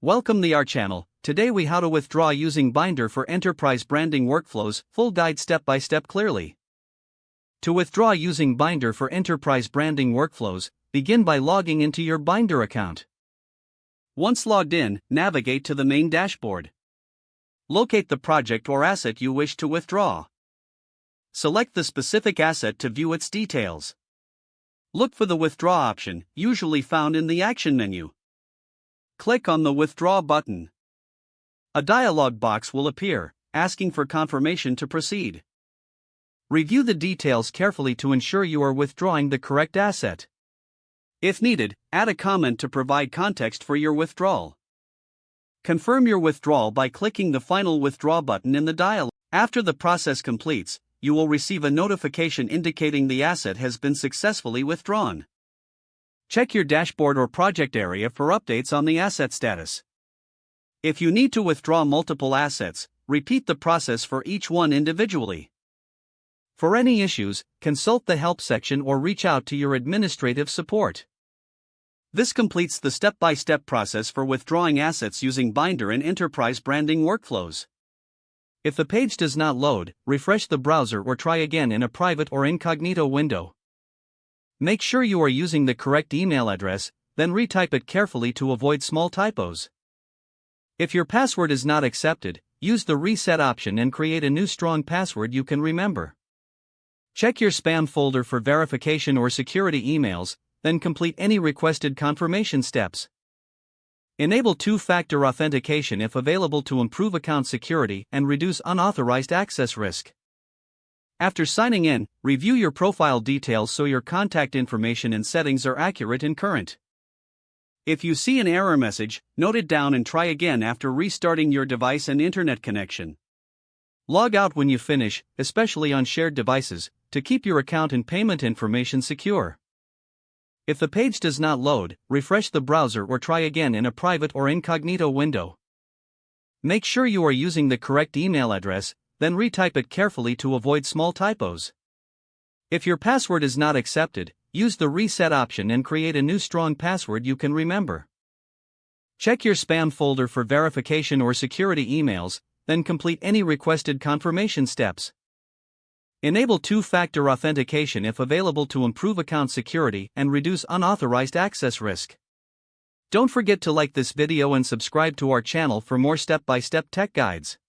Welcome to our channel. Today we how to withdraw using Bynder for enterprise branding workflows, full guide step by step clearly. To withdraw using Bynder for enterprise branding workflows, begin by logging into your Bynder account. Once logged in, navigate to the main dashboard. Locate the project or asset you wish to withdraw. Select the specific asset to view its details. Look for the withdraw option, usually found in the action menu. Click on the Withdraw button. A dialog box will appear, asking for confirmation to proceed. Review the details carefully to ensure you are withdrawing the correct asset. If needed, add a comment to provide context for your withdrawal. Confirm your withdrawal by clicking the Final Withdraw button in the dialog. After the process completes, you will receive a notification indicating the asset has been successfully withdrawn. Check your dashboard or project area for updates on the asset status. If you need to withdraw multiple assets, repeat the process for each one individually. For any issues, consult the help section or reach out to your administrative support. This completes the step-by-step process for withdrawing assets using Bynder in enterprise branding workflows. If the page does not load, refresh the browser or try again in a private or incognito window. Make sure you are using the correct email address, then retype it carefully to avoid small typos. If your password is not accepted, use the reset option and create a new strong password you can remember. Check your spam folder for verification or security emails, then complete any requested confirmation steps. Enable two-factor authentication if available to improve account security and reduce unauthorized access risk. After signing in, review your profile details so your contact information and settings are accurate and current. If you see an error message, note it down and try again after restarting your device and internet connection. Log out when you finish, especially on shared devices, to keep your account and payment information secure. If the page does not load, refresh the browser or try again in a private or incognito window. Make sure you are using the correct email address, then retype it carefully to avoid small typos. If your password is not accepted, use the reset option and create a new strong password you can remember. Check your spam folder for verification or security emails, then complete any requested confirmation steps. Enable two-factor authentication if available to improve account security and reduce unauthorized access risk. Don't forget to like this video and subscribe to our channel for more step-by-step tech guides.